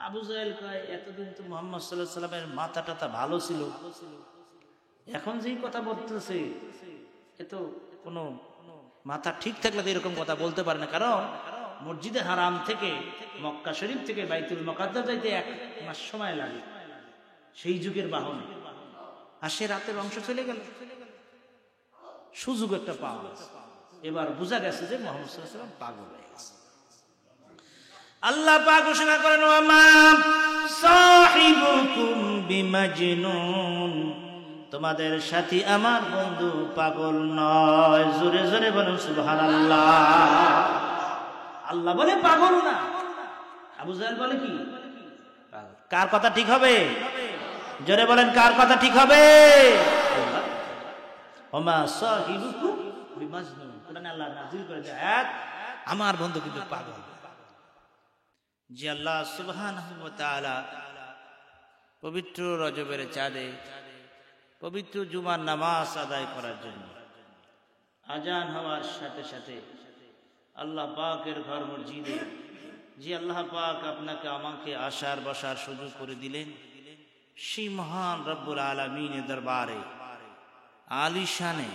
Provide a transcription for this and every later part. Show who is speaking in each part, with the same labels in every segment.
Speaker 1: আবু জাহেল কয় এতদিন তো মুহাম্মদ সাল্লাল্লাহু আলাইহি সাল্লামের মাথা টাথা ভালো ছিল, এখন যেই কথা বলতেছে এ তো কোনো মাথা ঠিক থাকলে তো এরকম কথা বলতে পারে না। কারণ মসজিদে হারাম থেকে মক্কা শরীফ থেকে বাইতুল মুকাদ্দাস যাইতে 1 মাস সময় লাগে, সেই যুগের বাহন। আর সে রাতের অংশ চলে গেল, সুযোগ একটা পাওয়া গেছে। এবার বোঝা গেছে যে মুহাম্মদ সাল্লাল্লাহু আলাইহি ওয়াসাল্লাম পাগল হয়ে গেছে। আল্লাহ পাক ঘোষণা করেন, ওয়া মা সাহিবুকুম বিমাজনুন, তোমাদের সাথী আমার বন্ধু পাগল নয়। জোরে জোরে বলুন সুবহানাল্লাহ। আল্লাহ বলে পাগল না, আবু জাহেল বলে কি পাগল। কার কথা ঠিক হবে? জোরে বলেন, কার কথা ঠিক হবে? ওয়া মা সাহিবুকুম বিমাজনুন, কোরআনে আল্লাহ নাযিল করে যে আয়াত, আমার বন্ধু কিন্তু পাগল। যে আল্লাহ সুবহানাহু ওয়া তাআলা পবিত্র রজবের চাঁদে পবিত্র জুমার নামাজ আদায় করার জন্য আজান হওয়ার সাথে সাথে আল্লাহ পাকের ঘর মসজিদে যে আল্লাহ পাক আপনাকে আমাকে আসার বসার সুযোগ করে দিলেন, সেই মহান রব্বুল আলামিনের দরবারে আলিশানে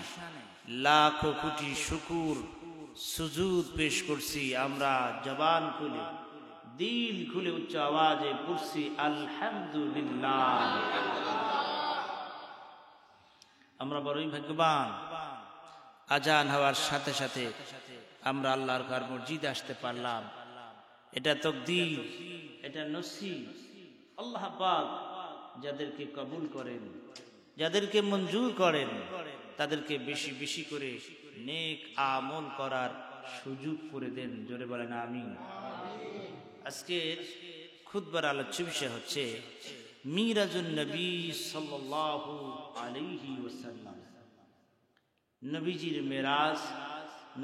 Speaker 1: লাখো কোটি শুকর সুজুদ পেশ করছি। আমরা জবান খুলে দিল খুলে উচ্চ আওয়াজে পড়ছি আলহামদুলিল্লাহ। আমরা বড়ই ভাগ্যবান, আজান হওয়ার সাথে সাথে আমরা আল্লাহর ঘর মসজিদে আসতে পারলাম। এটা তাকদীর, এটা নসিব। আল্লাহ পাক যাদেরকে কবুল করেন, যাদেরকে মঞ্জুর করেন, তাদেরকে বেশি বেশি করে নেক আমল করার সুযোগ করে দেন। জোরে বলেন আমিন। আজকে খুতবার আলোচ্য বিষয় হচ্ছে মিরাজুন নবী সাল্লাল্লাহু আলাইহি ওয়াসাল্লাম, নবীজির মেরাজ,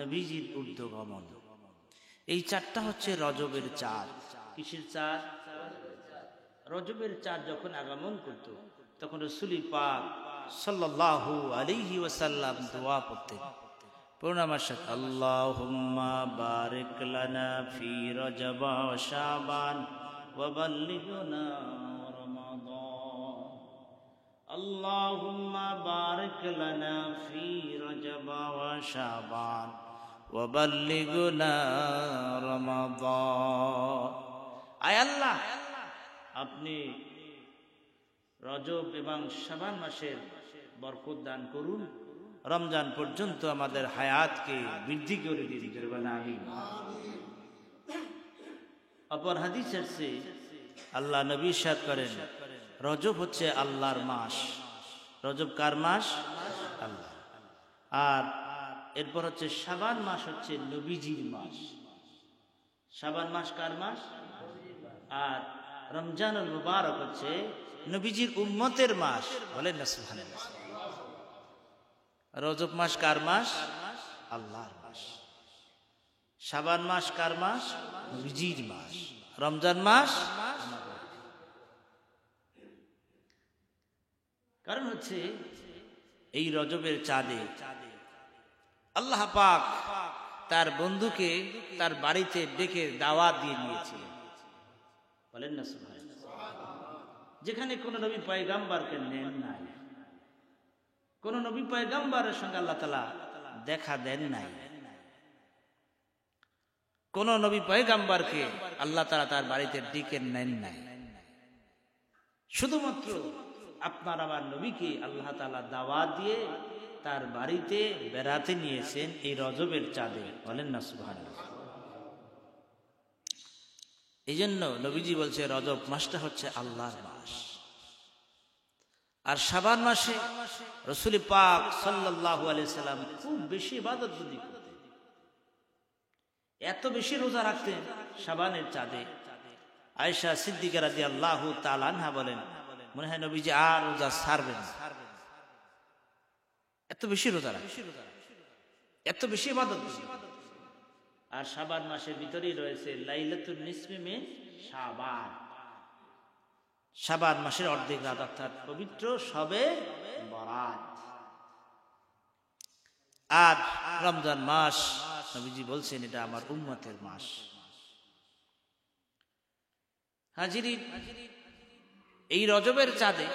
Speaker 1: নবীজির ঊর্ধ্বগমন। এই চাঁদটা হচ্ছে রজবের চাঁদ। কিসের চাঁদ? রজবের চাঁদ যখন আগমন করত তখন রাসূল পাক সাল্লাল্লাহু আলাইহি ওয়াসাল্লাম দোয়া পড়তেন। প্রণামার সাথে আল্লাহুম্মা বারিক লানা ফি রজব ওয়া শাবান ওয়া বাল্লিগনা রমাদান। আল্লাহুম্মা বারিক লানা ফি রজব ওয়া শাবান ওয়া বাল্লিগনা রমাদান। আয় আল্লাহ, আপনি রজব এবং শাবান মাসের বরকত দান করুন, রমজান পর্যন্ত আমাদের হায়াতকে বৃদ্ধি করে দিন। আমিন। অপর হাদিসের সে আল্লাহ নবী ইরশাদ করেন, রজব হচ্ছে আল্লাহর মাস। রজব কার মাস? আল্লাহ। আর এরপর হচ্ছে শাবান মাস, হচ্ছে নবীজির মাস। শাবান মাস কার মাস? আর রমজানুল মুবারক হচ্ছে নবীজির উম্মতের মাস। বলেন না সুবহানাল্লাহ। রজব মাস কার মাস? আল্লাহর মাস। শাবান মাস কার মাস? নবীজির মাস। রমজান মাস, কারণ হচ্ছে এই রজবের চাঁদে আল্লাহ পাক তার বন্ধুকে তার বাড়িতে ডেকে দাওয়াত দিয়ে নিয়েছিলেন। বলেন না সুবহানাল্লাহ। যেখানে কোন নবী পয়গাম্বরকে নেন নাই, কোন নবী পয়গাম্বরের সঙ্গে আল্লাহ তাআলা দেখা দেন নাই, কোন নবী পয়গাম্বরকে আল্লাহ তাআলা তার বাড়িতে ডেকে নেন নাই, শুধুমাত্র আপনার আমার নবীকে আল্লাহ তাআলা দাওয়াত দিয়ে তার বাড়িতে বেড়াতে নিয়েছেন এই রজবের চাঁদে। বলেন না সুবহানাল্লাহ। এই জন্য নবীজি বলছে রজব মাসটা হচ্ছে আল্লাহর মাস। আর শাবান মাসে রাসূল পাক সাল্লাল্লাহু আলাইহি সাল্লাম খুব বেশি ইবাদত বন্দি করতেন, এত বেশি রোজা রাখতেন শাবানের চাঁদে। আয়েশা সিদ্দিকা রাদিয়াল্লাহু তাআলা আনহা বলেন, মনে হয় নবীজি আর রোজা ছাড়বেন না, এত বেশি রোজা রাখতেন, এত বেশি ইবাদত। আর শাবান মাসের ভিতরেই রয়েছে লাইলাতুন নিসফি মিন শাবান। শাবান মাসের অর্ধেক রাত, অর্থাৎ পবিত্র শবে বরাত। আর রমজান মাস নবীজি বলছেন এটা আমার উম্মতের মাস। হাজিরিন, এই রজবের চাঁদে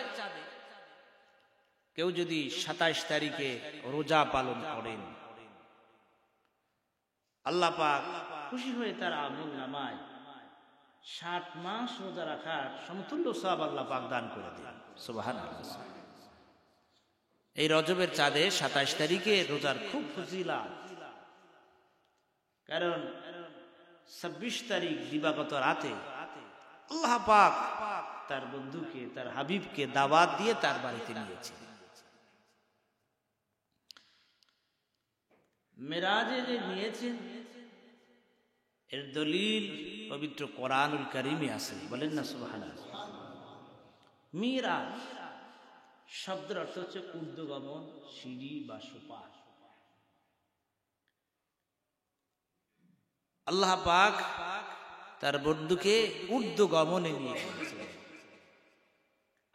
Speaker 1: কেউ যদি 27 তারিখে রোজা পালন করেন, আল্লাহ পাক খুশি হয়ে তার আমলনামায় 60 মাস রোজা রাখার সমতুল্য সওয়াব আল্লাহ পাক দান করে দেন। সুবহানাল্লাহ। এই রজবের চাঁদে 27 তারিখে রোজার খুব ফজিলত, কারণ 26 তারিখ দিবাগত রাতে আল্লাহ পাক তার বন্ধুকে, তার হাবিবকে দাওয়াত দিয়ে তার বাড়িতে নিয়েছে। মেরাজে যে নিয়েছেন এর দলিল পবিত্র কোরআনুল কারীমে আছে, বলেন না সুবহানাল্লাহ। মিরাজ শব্দের অর্থ হচ্ছে ঊর্ধ্বগমন, সিঁড়ি বা সোপান। আল্লাহ পাক তার বন্ধুকে ঊর্ধ্বগমনে নিয়ে গেছেন।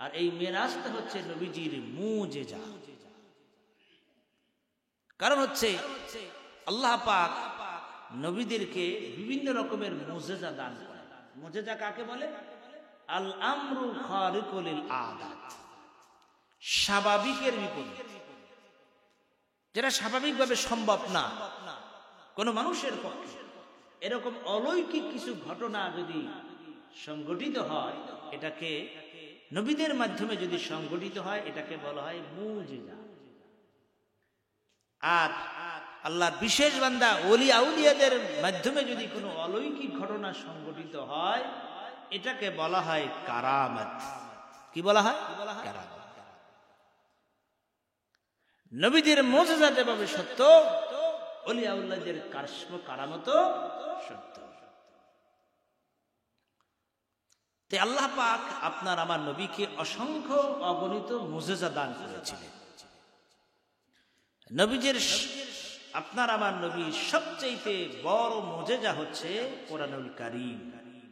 Speaker 1: আর এই মেরাজটা হচ্ছে নবীজির মুজিজা। কারণ হচ্ছে আল্লাহ পাক নবীদেরকে বিভিন্ন রকমের মুজিজা দান করেন। মুজিজা কাকে বলে? আল আমরু খারিকুল আদাত, স্বাভাবিকের বিপরীত, যেটা স্বাভাবিকভাবে সম্ভব না কোন মানুষের পক্ষে। এরকম অলৌকিক কিছু ঘটনা যদি সংঘটিত হয়, এটাকে নবীদের মাধ্যমে যদি সংঘটিত হয়, এটাকে বলা হয় মুজিজা। আর আল্লাহর বিশেষ বান্দা ওলি আউলিয়াদের মাধ্যমে যদি কোনো অলৌকিক ঘটনা সংঘটিত হয়, এটাকে বলা হয় কারামাত। কি বলা হয়? কারামাত। নবীদের মুজিজা যেভাবে সত্য, ওলি আউলিয়াদের কারামতও সত্য। তাই আল্লাহ পাক আপনার আমার নবীকে অসংখ্য অগণিত মুজিজা দান করেছিলেন। নবীদের, আপনার আমার নবীর সবচেয়ে বড় মুজিজা হচ্ছে কোরআনুল কারীম।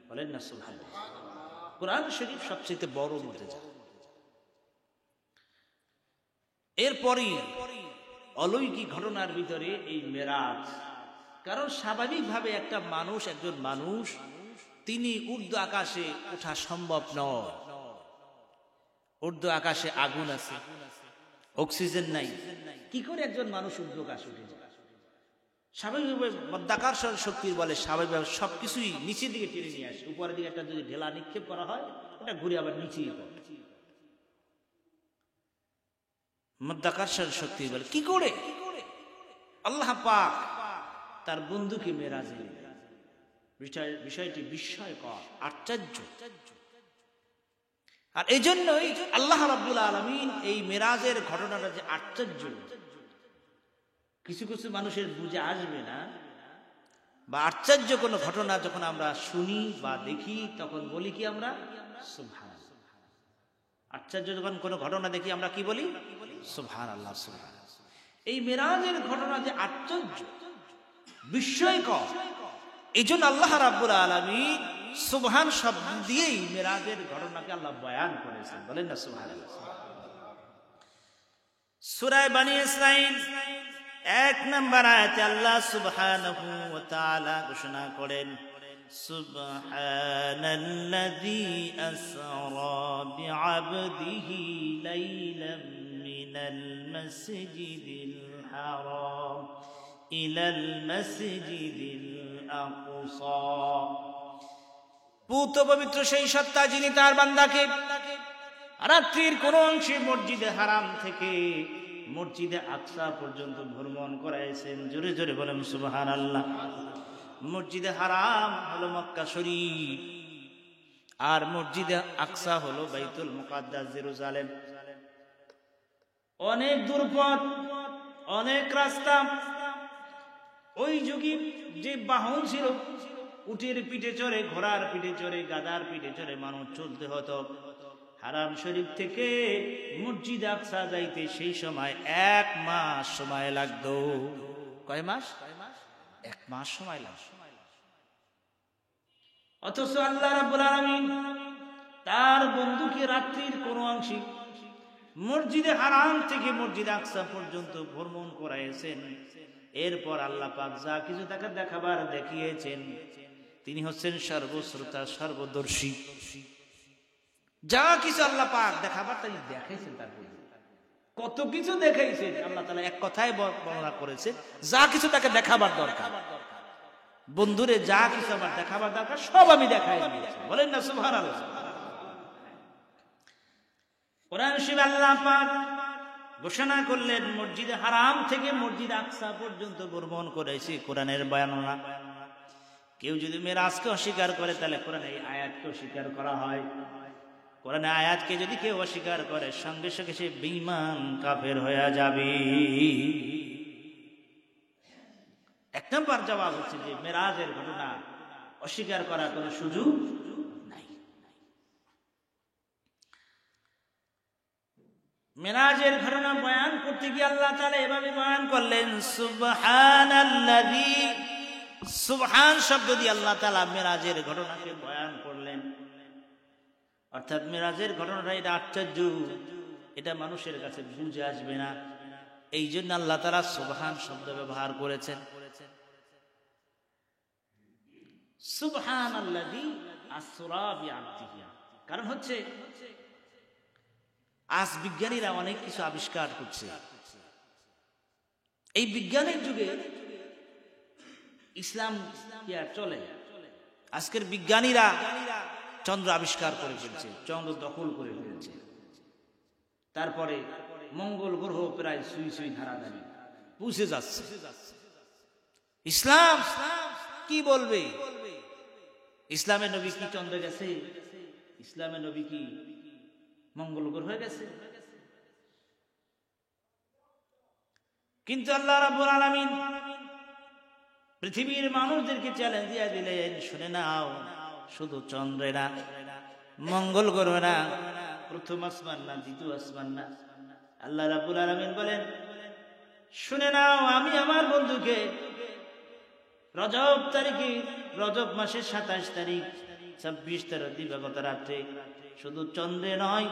Speaker 1: বলেন না সুবহানাল্লাহ। কোরআন শরীফ সবচেয়ে বড় মুজিজা। এরপরই অলৌকিক ঘটনার ভিতরে এই মেরাজ। কারণ স্বাভাবিকভাবে একটা মানুষ, একজন মানুষ, তিনি ঊর্ধ্ব আকাশে ওঠা সম্ভব নয়। ঊর্ধ্ব আকাশে আগুন আছে, অক্সিজেন নাই, কি করে একজন মানুষ ঊর্ধ্ব আকাশে উঠে যায়? স্বাভাবিকভাবে মাধ্যাকর্ষণ শক্তির বলে স্বাভাবিকভাবে সবকিছুই নিচের দিকে টেনে নিয়ে আসে। উপরের দিকে একটা যদি ঢেলা নিক্ষেপ করা হয়, ওটা ঘুরে আবার নিচেই পড়ে। মাধ্যাকর্ষণ শক্তি বলে কি করে? আল্লাহ পাক তার বন্ধুকে মেরাজে নিলেন। বিষয়টি বিস্ময়কর, আশ্চর্য। আর এই জন্যই আল্লাহ রাব্বুল আলামিন এই মেরাজের ঘটনাটা যে আশ্চর্য, কিছু কিছু মানুষের বুঝে আসবে না, বা আশ্চর্য কোনো ঘটনা যখন আমরা শুনি বা দেখি, তখন বলি কি আমরা? সুবহানাল্লাহ। আশ্চর্য যখন কোনো ঘটনা দেখি আমরা কি বলি? সুবহানাল্লাহ, সুবহানাল্লাহ। এই মেরাজের ঘটনা যে আশ্চর্য, বিস্ময়কর, এই জন্য আল্লাহ রাব্বুল আলামিন সুবহান শব্দ দিয়েই মেরাজের ঘটনাকে আল্লাহ বয়ান করেছেন। বলেন না সুবহানাল্লাহ। সূরা বনী ইসরাঈল 1 নম্বর আয়াতে আল্লাহ সুবহানাহু ওয়া তাআলা ঘোষণা করেন, সুবহানাল্লাযী আসরা বিআবদিহি লাইলাম মিনাল মাসজিদিল হারাম ইলাল মাসজিদিল আকসা। পূত পবিত্র সেই সত্তা যিনি তার বান্দাকে রাত্রির কোন অংশে মসজিদে হারাম থেকে মসজিদে আকসা পর্যন্ত ভ্রমণ করাইছেন। জোরে জোরে বলেন সুবহানাল্লাহ। মসজিদে হারাম হলো মক্কা শরীফ, আর মসজিদে আকসা হলো বাইতুল মুকাদ্দাস জেরুজালেম। অনেক দূরপথ, অনেক রাস্তা। ওই যুগে যে বাহন ছিল, উটের পিঠে চড়ে, ঘোড়ার পিঠে চড়ে, গাধার পিঠে চড়ে মানুষ চলতে হতো। হারাম শরীফ থেকে মসজিদ আকসা যাইতে সেই সময় 1 মাস সময় লাগতো। কয় মাস? 1 মাস সময় লাগতো। অথচ আল্লাহ রাব্বুল আলামিন তার বন্ধুকে রাত্রির কোন অংশে মসজিদে হারাম থেকে মসজিদ আকসা পর্যন্ত ভ্রমণ করাইছেন। এরপর আল্লাহ পাক যা কিছু তাকে দেখাবার দেখিয়েছেন, তিনি হচ্ছেন সর্বশ্রোতা সর্বদর্শী। যা কিছু আল্লাহ পাক দেখাবার তিনি দেখাইছেন, তার কত কিছু দেখাইছেন আল্লাহ তাআলা এক কথায় বর্ণনা করেছে, যা কিছু তাকে দেখাবার দরকার। বন্ধুরে যা কিছু আমার দেখাবার দরকার সব আমি দেখাই দিয়েছি, বলেন না সুবহানাল্লাহ। কোরআন শরীফে আল্লাহ পাক ঘোষণা করলেন মসজিদে হারাম থেকে মসজিদ আকসা পর্যন্ত ভ্রমণ করেছি, কোরআনের বর্ণনা। কেউ যদি মেরাজকে অস্বীকার করে তাহলে কোরআনের এই আয়াতকে অস্বীকার করা হয়। কোরআনের আয়াতকে যদি কেউ অস্বীকার করে সঙ্গে সঙ্গে সে বেঈমান কাফের হয়ে যাবে। এক নম্বর জবাব হচ্ছে যে মেরাজের ঘটনা অস্বীকার করার কোনো সুযোগ নাই। মেরাজের ঘটনা বয়ান করতে গিয়ে আল্লাহ তাআলা এভাবে বয়ান করলেন, সুবহানাল্লাযী, সুবহান শব্দ দিয়ে আল্লাহ তাআলা মেরাজের ঘটনাকে বয়ান করলেন। অর্থাৎ মেরাজের ঘটনাটা এটা আশ্চর্য, এটা মানুষের কাছে বুঝে আসবে না, এই জন্য আল্লাহ তাআলা সুবহান শব্দ ব্যবহার করেছেন। সুবহানাল্লাযী আসরা বিআবদিহি, কারণ হচ্ছে আজ বিজ্ঞানীরা অনেক কিছু আবিষ্কার করছে। এই বিজ্ঞানের যুগে ইসলাম কি আর চলে? আজকের বিজ্ঞানীরা চন্দ্র আবিষ্কার করে ফেলছে, চন্দ্র দখল করে ফেলছে, তারপরে মঙ্গল গ্রহ প্রায় সুই সুই ধারাধারি পৌঁছে যাচ্ছে। ইসলাম কি বলবে? ইসলামের নবী কি চন্দ্রে গেছে? ইসলামের নবী কি মঙ্গল গ্রহে গেছে? কিন্তু আল্লাহ রাব্বুল আলামিন পৃথিবীর মানুষদেরকে চ্যালেঞ্জ দিয়ে দিলেন, শুনে নাও, শুধু চন্দ্রে না, মঙ্গল গ্রহে না, প্রথম আসমান না, দ্বিতীয় আসমান না। আল্লাহ রাব্বুল আলামিন বলেন, শুনে নাও, আমি আমার বন্ধুকে রজব তারিখে, রজব মাসের 27 তারিখ 26 দিবাগত রাত্রে শুধু চন্দ্রে নয়,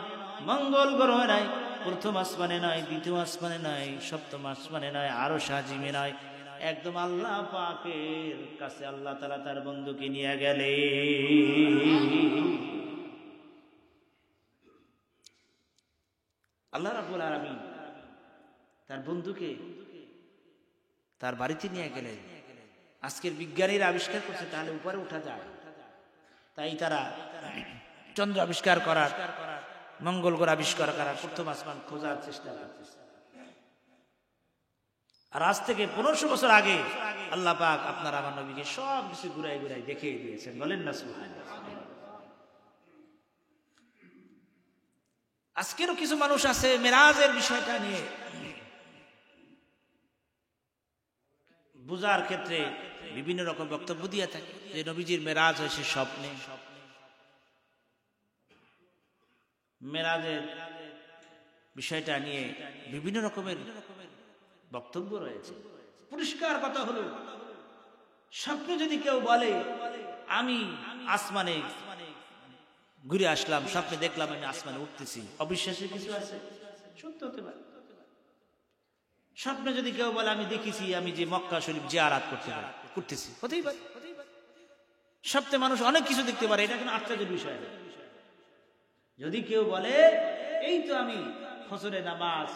Speaker 1: মঙ্গল গ্রহে নয়, প্রথম আসমানে নয়, দ্বিতীয় আসমানে নয়, সপ্তম আসমানে নয়, আরশ আজিমে নয়, একদম আল্লাহ পাকের কাছে আল্লাহ তাআলা তার বন্ধুকে নিয়ে গেলে। আল্লাহ রাব্বুল আলামিন তার বন্ধুকে তার বাড়িতে নিয়ে গেলেন। আজকের বিজ্ঞানীরা আবিষ্কার করছে তাহলে উপরে উঠা যায়, তাই তারা চন্দ্র আবিষ্কার করার, মঙ্গল গ্রহ আবিষ্কার করার, প্রথম আসমান খোঁজার চেষ্টা করতেছে। আর আজ থেকে 1500 বছর আগে আল্লাহ পাক আপনার আমার নবীকে সব কিছু ঘুরাই ঘুরাই দেখিয়ে দিয়েছেন, বলেন না সুবহানাল্লাহ। আজকেরও কিছু মানুষ আছে মেরাজের বিষয়টা নিয়ে বুঝার ক্ষেত্রে বিভিন্ন রকম বক্তব্য দিয়ে থাকে, যে নবীজির মেরাজ হয়েছে স্বপ্নে। মেরাজের বিষয়টা নিয়ে বিভিন্ন রকমের বক্তব্য রয়েছে। পরিষ্কার কথা হলো, স্বপ্নে যদি কেউ বলে আমি আসমানে ঘুরে আসলাম, স্বপ্নে দেখলাম আমি আসমানে উঠতেছি, অবিশ্বাসের কিছু আছে? সত্য হতে পারে। স্বপ্নে যদি কেউ বলে আমি দেখেছি আমি যে মক্কা শরীফ জিয়ারত করতেছি, হতেই পারে। স্বপ্নে মানুষ অনেক কিছু দেখতে পারে, এটা কোনো আশ্চর্যের বিষয় না। যদি কেউ বলে এই তো আমি ফজরের নামাজ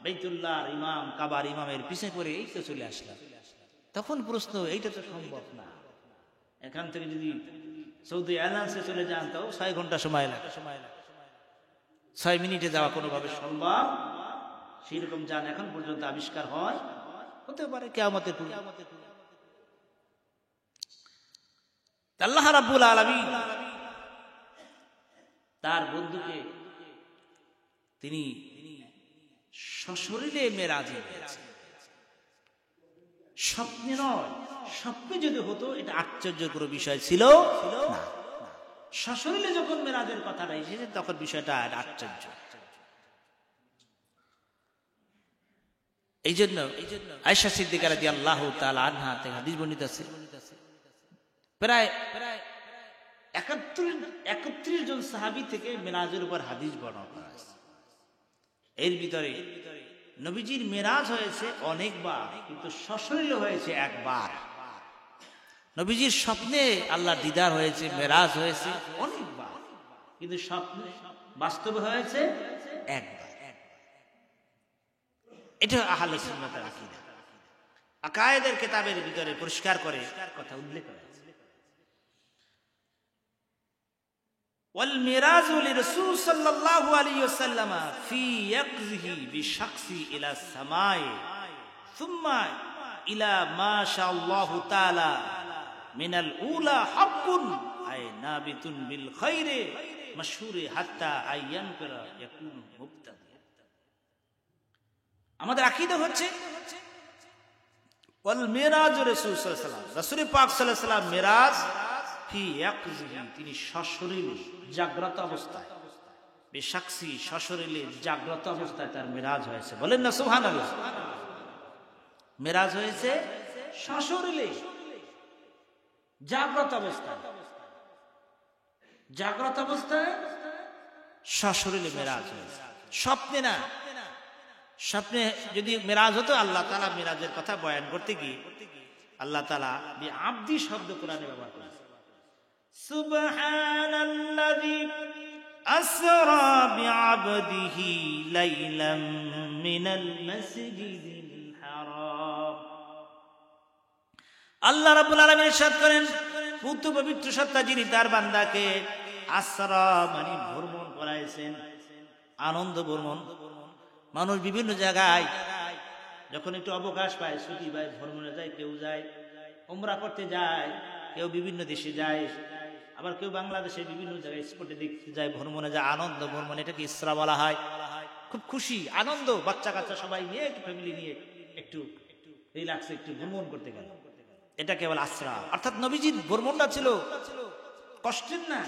Speaker 1: বাইতুল্লাহর ইমাম, কাবার ইমামের পিছে করে এই তো চলে আসলাম, তখন প্রশ্ন, এইটা তো সম্ভব না। এখান থেকে যদি সৌদি এয়ারলাইন্সে চলে যান তাও 6 ঘন্টা সময় লাগে, 6 মিনিটে যাওয়া কোনোভাবে সম্ভব? সেরকম যান এখন পর্যন্ত আবিষ্কার হয়, হতে পারে কিয়ামতের পূর্বে। আল্লাহ রাব্বুল আলামিন তার বন্ধুকে তিনি সশরীরে মেরাজে গেছেন, স্বপ্নে নয়। স্বপ্নে যদি হতো এটা আশ্চর্যের কোনো বিষয় ছিল না। সশরীরে যখন মেরাজের কথাটা এসেছে তখন বিষয়টা আশ্চর্য। এই জন্য আয়েশা সিদ্দিকা রাদিয়াল্লাহু তাআলা আনহা থেকে হাদিস বর্ণিত আছে, প্রায় 31 জন সাহাবী থেকে মেরাজের উপর হাদিস বর্ণনা করা আছে। এর ভিতরে নবীজির মেরাজ হয়েছে অনেকবার, কিন্তু সশরীরে হয়েছে একবার। নবীজির স্বপ্নে আল্লাহর দিদার হয়েছে, মেরাজ হয়েছে অনেকবার, কিন্তু স্বপ্নে বাস্তবে হয়েছে একবার। এটা আহলে সুন্নাতের আকীদা। আকায়েদের কিতাবের ভিতরে পরিষ্কার করে কথা উল্লেখ করা আছে। ওয়াল মিরাজু লিরাসূল সাল্লাল্লাহু আলাইহি ওয়াসাল্লাম ফি ইয়াকযিহি বিশাখসি ইলা সামাই সুম্মা ইলা মা শাআল্লাহু তাআলা মিনাল উলা হাক্কুন আই নাবিতুন বিল খাইরি মাশহুরি হাত্তা আইয়ান করা ইয়াকুন মুবতাদি। আমাদের আকীদা হচ্ছে ওয়াল মিরাজু রাসূল সাল্লাল্লাহু আলাইহি ওয়াসাল্লাম, রাসূল পাক সাল্লাল্লাহু আলাইহি ওয়াসাল্লাম মিরাজ ফি ইয়াকযিহি, তিনি সশরীরে জাগ্রত অবস্থায়, বেশাখসি সশরীরে জাগ্রত অবস্থায় তার মিরাজ হয়েছে। বলেন না সুবহানাল্লাহ। মিরাজ হয়েছে সশরীরে জাগ্রত অবস্থায়, জাগ্রত অবস্থায় সশরীরে মিরাজ হয়েছে, স্বপ্নে না। স্বপ্নে যদি মিরাজ হতো, আল্লাহ তাআলা মিরাজের কথা বয়ান করতে গিয়ে আল্লাহ তাআলা আব্দি শব্দ কোরআনে ব্যবহার করেছে। সুবহানাল্লাযী আসরা বিআবদিহি লাইলাম মিনাল মাসজিদিল হারাম। আল্লাহ রাব্বুল আলামিন ইরশাদ করেন, পূত পবিত্র সত্তা যিনি তার বান্দাকে আসরা মানে ভ্রমণ করাইছেন, আনন্দ ভ্রমণ। মানুষ বিভিন্ন জায়গায় যখন একটু অবকাশ পায়, ছুটি পায়, ভ্রমণে যায়। কেউ যায় উমরা করতে যায়, কেউ বিভিন্ন দেশে যায়, আবার কেউ বাংলাদেশে বিভিন্ন জায়গায় স্পটে দেখতে যায়, ভ্রমণে যায়, আনন্দ ভ্রমণ। এটাকে ইসরা বলা হয়। খুব খুশি আনন্দ, বাচ্চা কাচ্চা সবাই নিয়ে, একটু ফ্যামিলি নিয়ে একটু রিল্যাক্সে একটু ভ্রমণ করতে গেল, এটা কেবল আসরা। অর্থাৎ নবীজির ভ্রমণটা ছিল কষ্টের না,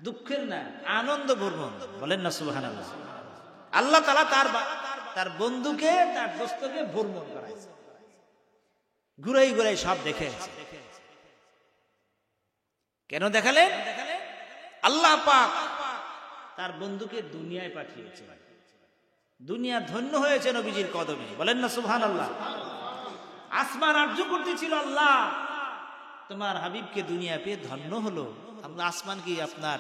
Speaker 1: দুঃখের না, আনন্দ ভ্রমণ। বলেন না সুবহানাল্লাহ। আল্লাহ তাআলা তার বন্ধুকে, তার দোস্তকে ভ্রমণ করাইছে, ঘুরাই ঘুরাই সব দেখেছে। কেন দেখালেন? আল্লাহ পাক তার বন্ধুকে দুনিয়ায় পাঠিয়েছে, দুনিয়া ধন্য হয়েছে নবীজির কদমে। বলেন না সুবহানাল্লাহ। আসমান আরজ করতেছিল, আল্লাহ তোমার হাবিবকে দুনিয়া পেয়ে ধন্য হলো, আমরা আসমান কি আপনার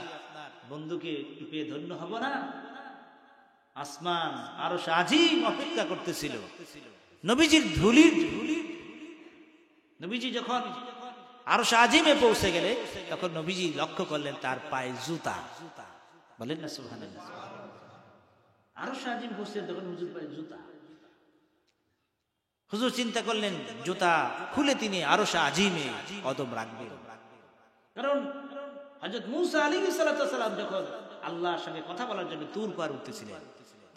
Speaker 1: বন্ধুকে পেয়ে ধন্য হব না? আসমান আরশ আজিম অপেক্ষা করতেছিল নবীজির ধুলির। নবীজি যখন আরশ আজিমে পৌঁছে গেলে, তখন নবীজি লক্ষ্য করলেন তার পায়ে জুতা। বলেন না সুবহানাল্লাহ। আরশ আজিম পৌঁছে তখন হুজুর পায়ে জুতা। হুজুর চিন্তা করলেন জুতা খুলে তিনি আরশ আজিমে কদম রাখবেন। কারণ হযরত মূসা আলাইহিস সালাম যখন আল্লাহর সঙ্গে কথা বলার জন্য তুর পার উঠতেছিলেন,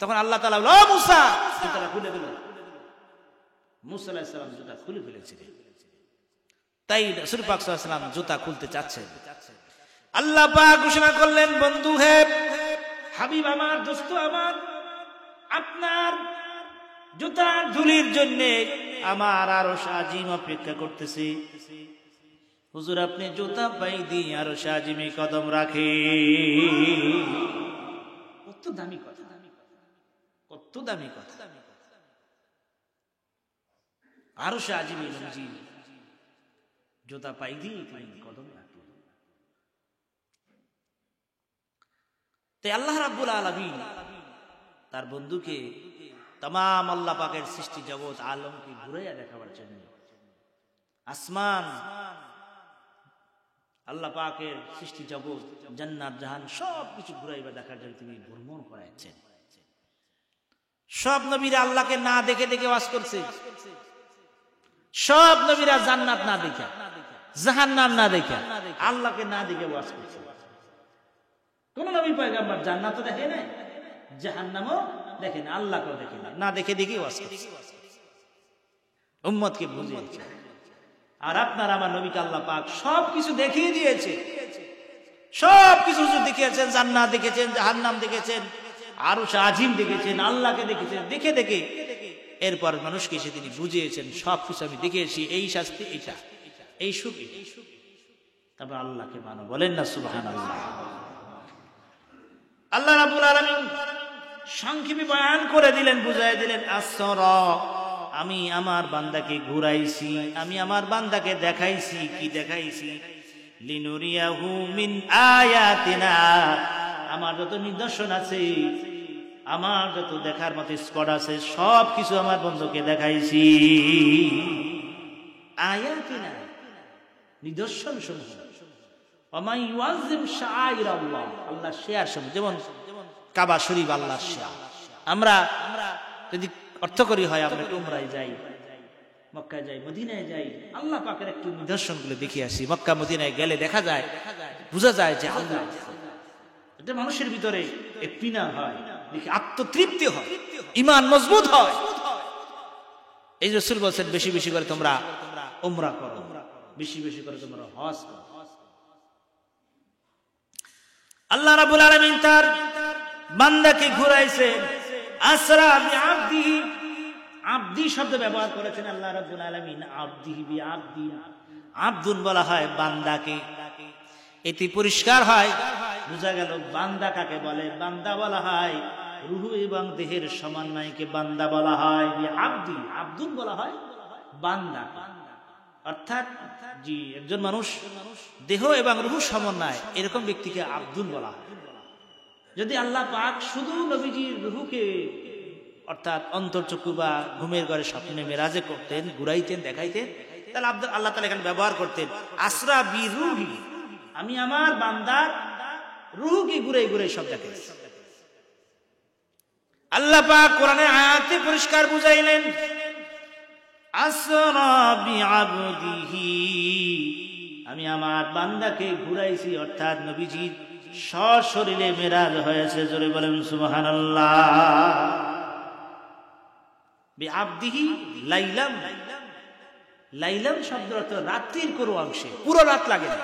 Speaker 1: তখন আল্লাহ তাআলা বললেন, ও মূসা, জুতাটা খুলে ফেলো। মূসা আলাইহিস সালাম জুতা খুলে ফেলেছিলেন। তাই রাসূল পাক সাল্লাল্লাহু আলাইহি ওয়াসাল্লাম জুতা খুলতে চাচ্ছেন। আল্লাহ পাক ঘোষণা করলেন, বন্ধু হে, হাবিব আমার, দোস্ত আমার, আপনার জুতার ধুলির জন্য আমার আরশ আজিম অপেক্ষা করতেছে। হুজুর আপনি জুতা পাই দিয়ে আরশ আজিমে কদম রাখে। কত দামি কথা, কত দামি কথা। আরশ আজিমে নবীজি জুতা পাই দিয়ে তিনি কদম রাখলেন। তাই আল্লাহ রাব্বুল আলামিন তার বন্ধুকে तमाम আল্লাহ পাকের সৃষ্টি জগৎ আলমকে ঘুরাইয়া দেখাবার জন্য আসমান, আল্লাহ পাকের সৃষ্টি জগৎ, জান্নাত জাহান সব কিছু ঘুরাইবা দেখার জন্য তিনি ভ্রমণ করাইছেন। সব নবীরা আল্লাহকে না দেখে দেখে ওয়াজ করছে। সব নবীরা জান্নাত না দেখে, জাহান্নাম না দেখে, আল্লাহকে না দেখে ওয়াজ করছে। কোন নবী পয়গম্বর জান্নাতও দেখে নাই, জাহান্নামও দেখে না, আল্লাহকেও দেখে না, না দেখে দেখে ওয়াজ করছে, উম্মতকে বুঝিয়েছে। আর আপনার আমার নবীকে আল্লাহ পাক সবকিছু দেখিয়ে দিয়েছে, সবকিছু দেখিয়েছেন। জান্নাত দেখেছেন, জাহান্নাম দেখেছেন, আরশ আজিম দেখেছেন, আল্লাহকে দেখেছেন। দেখে দেখে এরপর মানুষকে এসে তিনি বুঝিয়েছেন, সবকিছু আমি দেখিয়েছি, এই শাস্তি এটা, এই সুখ, তারপর আল্লাহকে মানো। বলেন না সুবহানাল্লাহ। আল্লাহ রাব্বুল আলামিন সংক্ষেপে বয়ান করে দিলেন, বুঝাই দিলেন। আসরা আমি আমার বান্দাকে ঘুরাইছি, আমি আমার বান্দাকে দেখাইছি। কি দেখাইছি? লিনুরিয়াহু মিন আয়াতিনা, আমার যত নিদর্শন আছে, আমার যত দেখার মতো স্পট আছে, সব কিছু আমার বন্ধুকে দেখাইছি। আয়াতিনা, নিদর্শন সমূহ। ওমাই ইউআযিম শাআইরাল্লাহ, আল্লাহর শিয়ার সমূহ, যেমন কাবা শরীফ আল্লাহর শিয়া। আমরা যদি অর্থ করি হয় আমরা উমরায় যাই, মক্কায় যাই, মদিনায় যাই, আল্লাহ পাকের একটু নিদর্শনগুলো দেখে আসি। মক্কা মদিনায় গেলে দেখা যায়, বোঝা যায় যে আল্লাহ, এটা মানুষের ভিতরে পিনা হয়, দেখে আত্মতৃপ্তি হয়, ঈমান মজবুত হয়। এই যে রাসূল বলেছেন বেশি বেশি করে তোমরা উমরা করো, বেশি বেশি করে তোমরা হজ করো। আল্লাহ রাব্বুল আলামিন তার বান্দাকে ঘুরাইছে। আসরা বিআবদিহি, আব্দি শব্দ ব্যবহার করেছেন আল্লাহ রাব্বুল আলামিন। আব্দিহি বিআবদি, আব্দুন বলা হয় বান্দাকে। এতে পরিষ্কার হয়, বোঝা গেল বান্দা কাকে বলে। বান্দা বলা হয় রূহ এবং দেহের সমন্বয়কে বান্দা বলা হয়। বিআবদি, আব্দুন বলা হয় বান্দা। অর্থাৎ জি, একজন মানুষ দেহ এবং রূহ সমন্বয়, এরকম ব্যক্তিকে আব্দুন বলা হয়। যদি আল্লাহ পাক শুধু নবীজির রূহকে অর্থাৎ অন্তর্চক্ষু বা ঘুমের ঘরে স্বপ্নে মেরাজে করতেন, ঘুরাইতেন, দেখাইতেন, তাহলে আল্লাহ তাআলা এখানে ব্যবহার করতেন আসরা বি রূহি, আমি আমার বান্দার রূহকে ঘুরাই ঘুরাই সব দেখাইছি। আল্লাহ পাক কোরআনের আয়াতে পরিষ্কার বুঝাইলেন, আসরা বিআবদিহি, আমি আমার বান্দাকে ঘুরাইছি, অর্থাৎ নবীজির সশরীরে মেরাজ হয়েছে। জোরে বলেন সুবহানাল্লাহ। বিআবদিহি লাইলাম, লাইলাম শব্দের অর্থ রাত্রির কোনো অংশে, পুরো রাত লাগে না।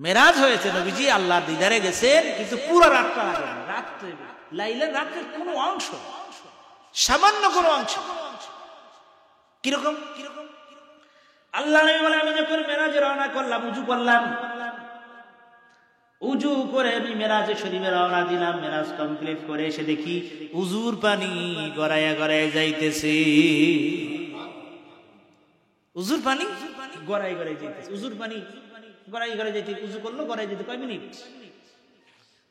Speaker 1: মেরাজ হয়েছে, নবীজি আল্লাহর দিদারে গেছেন, কিন্তু পুরো রাতটা লাগে না। রাত্রে লাইলাম, রাত্রের কোনো অংশ, সামান্য কোনো অংশ। কিরকম? আল্লাহ নবী বলে, আমি যখন মেরাজে রওনা করলাম, উজু করলাম, উজু করে আমি মেরাজে শরীফে রওনা দিলাম। মেরাজ কমপ্লিট করে এসে দেখি উজুর পানি গড়াইয়া গড়াইয়া যাইতেছে। উজুর পানি গড়াই গড়াই যাইতেছে, উজুর পানি গড়াই গড়াই যাইতে, উজু করলো গড়াই যেতে কয় মিনিট।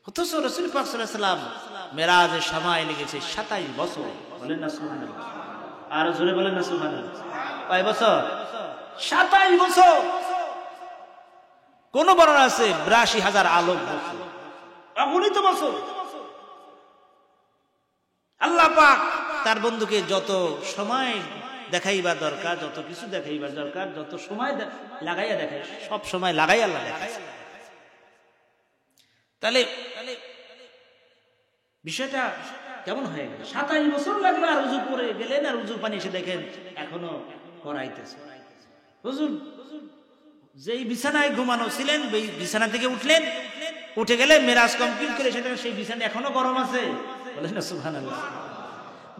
Speaker 1: অথচ রাসূল পাক সাল্লাল্লাহু আলাইহি ওয়াসাল্লাম মেরাজের সময় লেগেছে 27 বছর। বলেন না সুবহানাল্লাহ, আর জোরে বলেন না সুবহানাল্লাহ। কয় বছর? 27 বছর। কোন বর্ণনা আছে 82,000 আলোক বছর, অগণিত বছর। আল্লাহ পাক তার বন্ধুকে যত সময় দেখাইবার দরকার, যত কিছু দেখাইবার দরকার, যত সময় লাগাইয়া দেখায়, সব সময় লাগাই আল্লাহ দেখায়। তাহলে বিষয়টা কেমন হয়ে গেল? 27 বছর লাগলো, আর উজু করে গেলেন, আর উজুর পানি এসে দেখেন এখনো করাইতেছে। হুজুর যেই বিছানায় ঘুমানো ছিলেন, বিছানা থেকে উঠলেন, উঠে গেলে মেরাজ কমপ্লিট করে সেটা সেই বিছানা এখনো গরম আছে। বলেন না সুবহানাল্লাহ।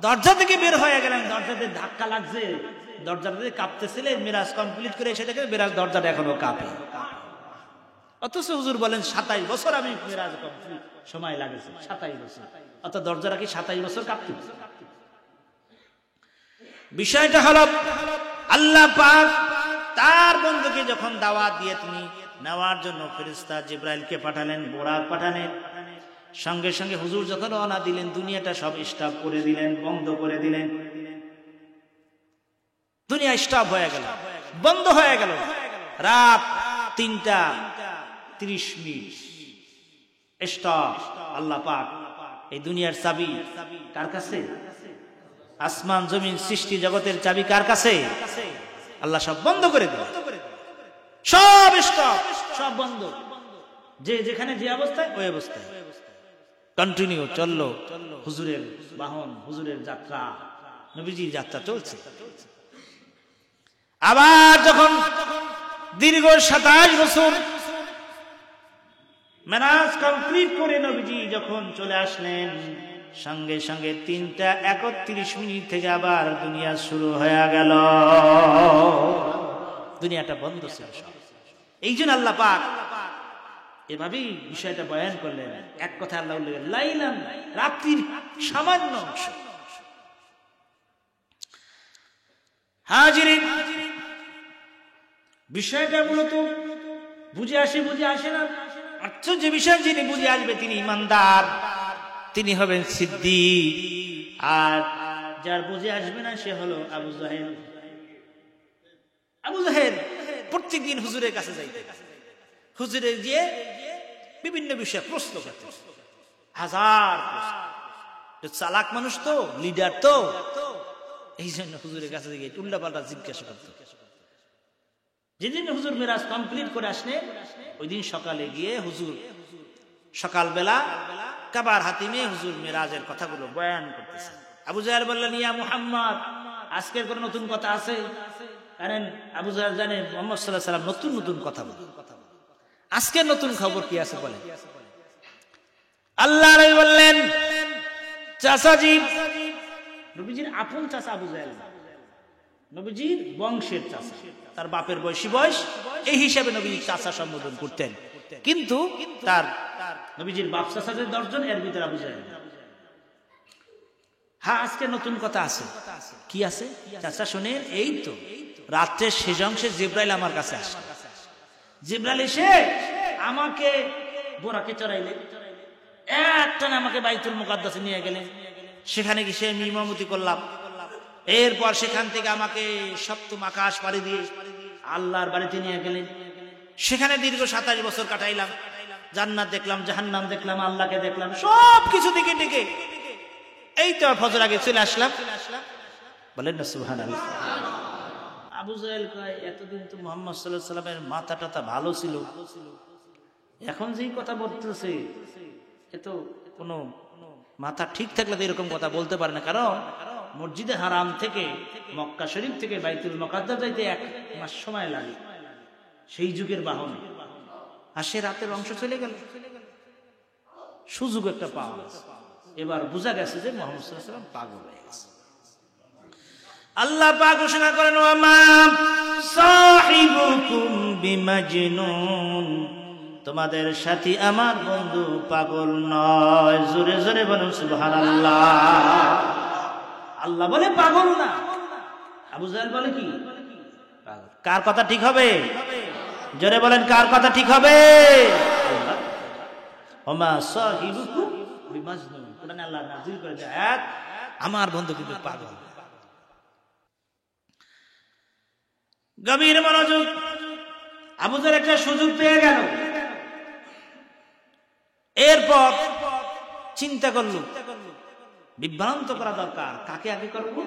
Speaker 1: দরজা থেকে বের হয়ে গেলেন, দরজাতে ধাক্কা লাগছে, দরজাতে কাঁপতেছিলেন, মেরাজ কমপ্লিট করে এসে দেখে মেরাজ দরজাটা এখনো কাঁপে। অথচ হুজুর বলেন 27 বছর আমি মেরাজ কমপ্লিট সময় লাগেছে, 27 বছর। অর্থাৎ দরজাটা কি 27 বছর কাঁপতে? বিষয়টা হলো আল্লাহ পাক তার বন্ধুকে যখন দাওয়াত দিয়ে তিনি নেওয়ার জন্য ফেরেশতা জিবরাইলকে পাঠালেন, বোরাক পাঠালেন, সঙ্গে সঙ্গে হুজুর যখন রওনা দিলেন, দুনিয়াটা সব স্টপ করে দিলেন, বন্ধ করে দিলেন। দুনিয়া স্টপ হয়ে গেল, বন্ধ হয়ে গেল। রাত 3:30 স্টপ। আল্লাহ পাক এই দুনিয়ার চাবি কার কাছে? আসমান জমিন সৃষ্টি জগতের চাবি কার কাছে? আল্লাহ সব বন্ধ করে দিল, সব স্টপ, সব বন্ধ। যে যেখানে যে অবস্থায় ওই অবস্থায় কন্টিনিউ চললো হুজুরের বাহন, হুজুরের যাত্রা, নবীজির যাত্রা চলছে। আবার যখন দীর্ঘ 27 বছর মেরাজ কমপ্লিট করে নবীজি যখন চলে আসলেন, সঙ্গে সঙ্গে 3:31 থেকে আবার দুনিয়া শুরু হয়ে গেল। দুনিয়াটা বন্ধ ছিল। এই জন্য আল্লাহ পাক এভাবেই বিষয়টা বয়ান করলেন। এক কথা আল্লাহ বললেন লাইলাম, রাত্রির সামান্য অংশ, হাজিরিন, বিষয়টা মূলত বুঝে আসে না। আশ্চর্য বিষয়, যিনি বুঝে আসবে তিনি ইমানদার, তিনি হবেন সিদ্দিক। আর যার বুঝে আসবে না সে হলো আবু জাহেল। আবু জাহেল প্রত্যেকদিন হুজুরের কাছে যাইতে, হুজুরে গিয়ে বিভিন্ন বিষয়ে প্রশ্ন করতে, হাজার প্রশ্ন। চালাক মানুষ তো, লিডার তো, এই জন্য হুজুরের কাছে গিয়ে উল্টা পাল্টা জিজ্ঞাসা করত। যেদিন হুজুর মেরাজ কমপ্লিট করে আসলে ওই দিন সকালে গিয়ে হুজুর সকালবেলা কাবার হাতিমে হুজুর মেরাজের কথাগুলো বয়ান করতেছে। আবু জাহেল বললেন, ইয়া মুহাম্মদ, আজকের কোন নতুন কথা আছে? কারণ আবু জাহেল জানে মুহাম্মদ সাল্লাল্লাহু আলাইহি ওয়াসাল্লাম নতুন নতুন কথা বলে। আজকের নতুন খবর কি আছে বলেন? আল্লাহ নবী বললেন, চাচাজি, নবীজির আপন চাচা আবু জাহেল, নবীজির বংশের চাচা, তার বাপের বয়স এই হিসাবে নবীজি চাচা সম্বোধন করতেন। কিন্তু তার নবীজির বাপ চাচা যে 10 জন, এর ভিতরে আবু জাহেল। হ্যাঁ, আজকে নতুন কথা আছে। কি আছে চাচা শুনেন? এই তো রাত্রের শেষ অংশে জিবরাইল আমার কাছে আসে। জিবরাইল এসে আমাকে বোরাকে চড়াইলেন, একটানে আমাকে বাইতুল মুকাদ্দাসে নিয়ে গেলেন। সেখানে গিয়ে আমি ইমামতি করলাম। এরপর সেখান থেকে আমাকে সপ্তম আকাশ পাড়ি দিয়ে আল্লাহর বাড়িতে নিয়ে গেলেন। সেখানে দীর্ঘ 27 বছর কাটাইলাম। জান্নাত দেখলাম, জাহান্নাম দেখলাম, আল্লাহকে দেখলাম, সব কিছু দেখে দেখে এই তো ফজর আগে চলে আসলাম। বলেন না সুবহানাল্লাহ। আবু জাহেল কয়, এতদিন তো মুহাম্মদ সাল্লাল্লাহু আলাইহি ওয়াসাল্লামের মাথা টাথা ভালো ছিল, এখন যেই কথা বলতেছে এ তো কোনো মাথা ঠিক থাকলে তো এরকম কথা বলতে পারে না। কারণ মসজিদে হারাম থেকে মক্কা শরীফ থেকে বাইতুল মুকাদ্দাস যাইতে 1 মাস সময় লাগে, সেই যুগের বাহনে। আর সে রাতের অংশ চলে গেল, সুযোগ একটা পাওয়া গেছে। এবার বোঝা গেছে যে মুহাম্মদ সাল্লাল্লাহু আলাইহি ওয়াসাল্লাম পাগল হয়ে গেছে। আল্লাহ পাক ঘোষণা করেন, ওয়া মা সাহিবুকুম বিমাজনুন, তোমাদের সাথী আমার বন্ধু পাগল নয়। জোরে জোরে বলুন সুবহানাল্লাহ। আল্লাহ বলে পাগল না, আবু জাহেল বলে কি পাগল। কার কথা ঠিক হবে? জোরে বলেন, কার কথা ঠিক হবে? ওয়া মা সাহিবুকুম বিমাজনুন, কোরআনে আল্লাহ নাযিল করে যে আয়াত, আমার বন্ধু কিন্তু পাগল। গভীর মনোযোগ। আবু জাহেল একটা সুযোগ পেয়ে গেল। এরপর চিন্তা করল, বিভ্রান্ত করা দরকার। কাকে আগে করবো?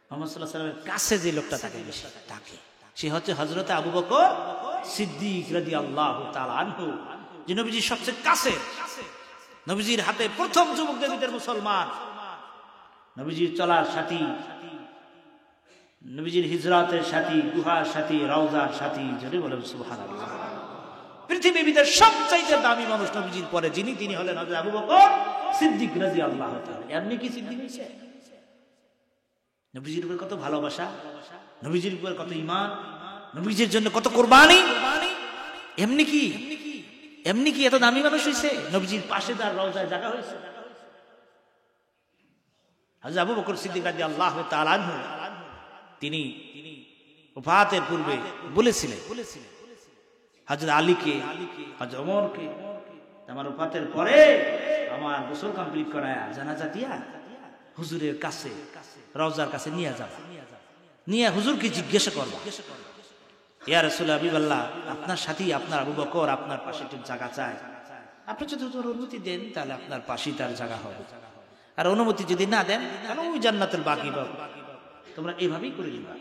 Speaker 1: মুহাম্মদ সাল্লাল্লাহু আলাইহি ওয়াসাল্লামের কাছে যে লোকটা থাকে বেশি, তাকে। সে হচ্ছে হযরত আবু বকর সিদ্দিক রাদিয়াল্লাহু তাআলা আনহু, যে নবীজির সবচেয়ে কাছে, নবীজির হাতে প্রথম যুবকদের ভিতরে মুসলমান, নবীজির চলার সাথী, নবীজির হিজরতের সাথী, গুহার সাথী, রওজার সাথী। জোরে বলেন সুবহানাল্লাহ। পৃথিবীর ভিতরে সবচাইতে দামি মানুষ নবীজির পরে যিনি, তিনি হলেন হযরত আবু বকর সিদ্দিক রাদিয়াল্লাহু তাআলা। এমনি কি সিদ্দিক হয়েছে? নবীজির উপর কত ভালোবাসা, নবীজির উপর কত ঈমান, নবীজির জন্য কত কুরবানি। এমনি কি এত দামি মানুষ হয়েছে? নবীজির পাশে তার রওজায় জায়গা হয়েছে। হযরত আবু বকর সিদ্দিক রাদিয়াল্লাহু তাআলা আনহু, তিনি ওফাতের পূর্বে বলেছিলেন হযরত আলীকে, হযরত ওমরকে, আমার ওফাতের পরে আমার গোসল কমপ্লিট করায় জানাজা দিয়া হুজুরের কাছে, রওজার কাছে নিয়ে যাবা, নিয়ে হুজুরকে জিজ্ঞাসা করবা, ইয়া রাসূলুল্লাহ, হাবিবাল্লাহ, আপনার সাথী আপনার আবু বকর আপনার পাশে একটু জায়গা চায়, আপনি যদি অনুমতি দেন তাহলে আপনার পাশেই তার জায়গা হবে, আর অনুমতি যদি না দেন তাহলে ওই জান্নাতুল বাকি পাবে। তোমরা এইভাবেই করে নিবা।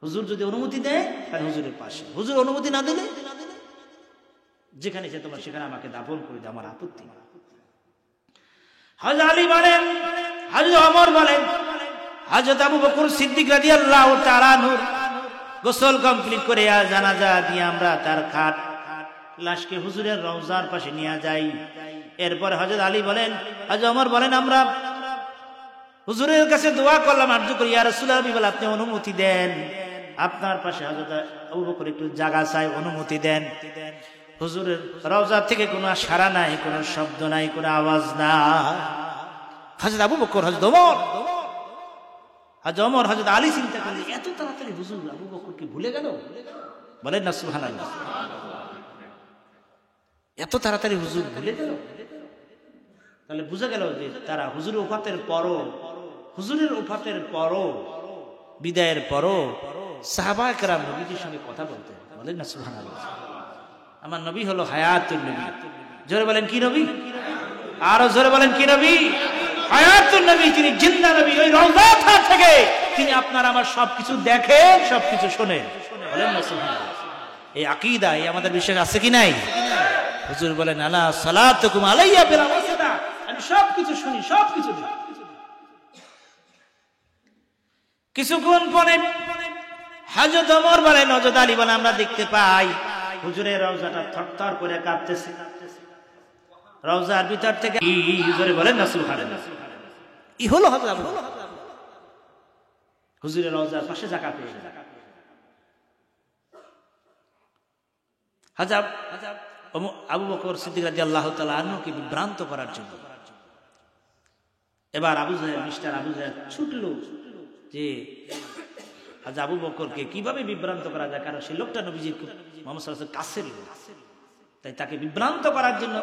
Speaker 1: হুজুর যদি অনুমতি দেয় তাহলে হুজুরের পাশে, হুজুর অনুমতি না দিলে যেখানে সে তোমরা সেখানে আমাকে দাফন করে দাও, আমার আপত্তি না। হযরত আলী বলেন, হযরত ওমর বলেন, হযরত আবু বকর সিদ্দিক রাদিয়াল্লাহু তাআলা আনহু গোসল কমপ্লিট করে জানাজা দিয়ে আমরা তার খাট লাশকে হুজুরের রওজার পাশে নিয়ে যাই। এরপর হযরত আলী বলেন, হযরত ওমর বলেন, আমরা হুজুরের কাছে দোয়া করলাম, আরজু করি, ইয়া রাসূলুল্লাহ, হাবিবাল্লাহ, আপনি অনুমতি দেন, আপনার পাশে হযরত আবু বকর একটু জায়গা চাই, অনুমতি দেন। হুজুরের রওজা থেকে কোনো সাড়া নাই, কোনো শব্দ নাই, কোনো আওয়াজ নাই। হযরত আবু বকর, হযরত ওমর হযরত ওমর হযরত আলী চিন্তা করলেন এত তাড়াতাড়ি হুজুর আবু বকর কি ভুলে গেল? বলেন না সুবহানাল্লাহ। এত তাড়াতাড়ি হুজুর ভুলে গেল? তাহলে বুঝা গেল যে তারা হুজুরের ওফাতের পরও বিদায়ের পরও সাহাবায়ে কেরাম নবীজির সঙ্গে কথা বলতেন। বলেন না সুবহানাল্লাহ। আমার নবী হলো হায়াতুন নবী। জোরে বলেন কি নবী? আরো জোরে বলেন কি নবী? হায়াতুন নবী, তিনি জিন্দা নবী। ওই রওজা থেকে তিনি আপনার আমার সবকিছু দেখেন, সবকিছু শোনেন। বলেন না সুবহানাল্লাহ। এই আকীদা, এই আমাদের বিশ্বাস আছে কি নাই? হুজুর বলেন আলা সালাতুকুম আলাইয়া বিল ওয়াসিতা, আমি সবকিছু শুনি, সবকিছু। কিছুক্ষণ পরে হযরত ওমর বলেন, হযরত আলী বলেন, আমরা দেখতে পাই হুজুরের রওজাটা থরথর করে কাঁপতেছে। রওজার ভিতর থেকে হুজুরে বলেন না সুবহানাল্লাহ। ই হলো হযরত আবু বকর হুজুরের রওজার পাশে জায়গা পেয়ে গেল। হযরত আবু বকর সিদ্দিক রাদিয়াল্লাহু তাআলা আনহুকে বিভ্রান্ত করার জন্য এবার মিস্টার আবু জাহেল ছুটলো যে হযরত আবু বকরকে কিভাবে বিভ্রান্ত করা যায়, কারণ সেই লোকটা নবীজি মুহাম্মদ সাল্লাল্লাহু আলাইহি ওয়াসাল্লামের কাছের লোক, তাই তাকে বিভ্রান্ত করার জন্য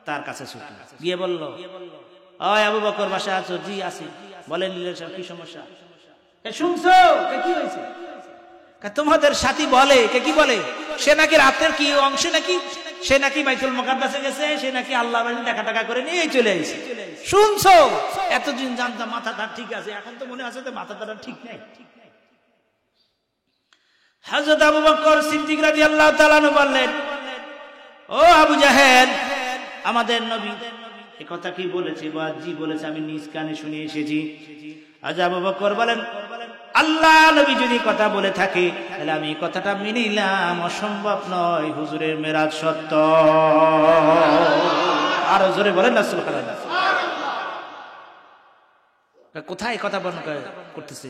Speaker 1: তার কাছে ছুটলো, গিয়ে বলল, ওই আবু বকর বাসায় আছো? জি আছি। বলেন কি সমস্যা? শুনছো কি হয়েছে? তোমাদের সাথী বলে, কি বলে, সে নাকি রাতের কি অংশে নাকি সে নাকি বাইতুল মুকাদ্দাসে গেছে, সে নাকি আল্লাহ বাড়ি দেখা টাকা করে নিয়ে চলে এসেছে। শুনছো? এতদিন জানতাম মাথাটা ঠিক আছে, এখন তো মনে আছে মাথাটা ঠিক নাই। হযরত আবু বকর সিদ্দিক রাদিয়াল্লাহু তাআলা আনহু বললেন, ও আবু জাহেল, আমাদের নবী এই কথা কি বলেছে? জি বলেছে, আমি নিজ কানে শুনে এসেছি। আজ আবু বকর বলেন, আল্লাহ নবী যদি কথা বলে থাকে তাহলে আমি কথাটা মেনে নিলাম, অসম্ভব নয়, হুজুরের মেরাজ সত্য। আরো জোরে বলেন না সুবহানাল্লাহ। কোথায় কথা বর্ণনা করতেছে?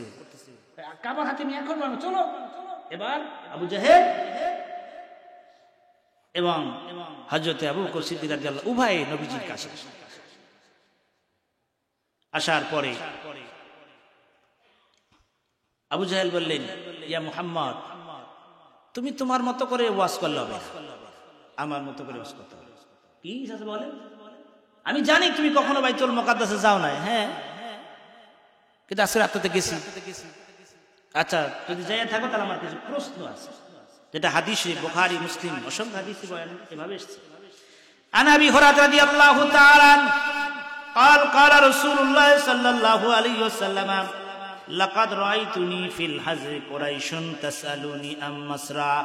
Speaker 1: কাবার হাতে নিয়ে এখন বর্ণনা, চলো। এবার আবু জাহেল এবং হযরত আবু বকর সিদ্দিক রাদিয়াল্লাহু উভয় নবীজির কাছে আসার পরে আবু জাহেল বললেন, ইয়া মুহাম্মদ, তুমি তোমার মতো করে ওয়াজ করলে হবে, আমার মতো করে ওয়াজ করতে হবে। কি বলেন? আমি জানি তুমি কখনো বাইতুল মুকাদ্দাসে যাও না, হ্যাঁ, কিন্তু আজকে রাতে গেছি। আচ্ছা, যদি যাই থাকো তাহলে আমার কিছু প্রশ্ন আছে, যেটা হাদিসে বুখারী মুসলিম অসংখ্য হাদিসে বয়ান এভাবে এসেছে। আন আবি হুরায়রা রাদিয়াল্লাহু তাআলা قال قال رسول الله صلى الله عليه وسلم لقد رأيتني في الحزر قريش تسألوني عن مسرى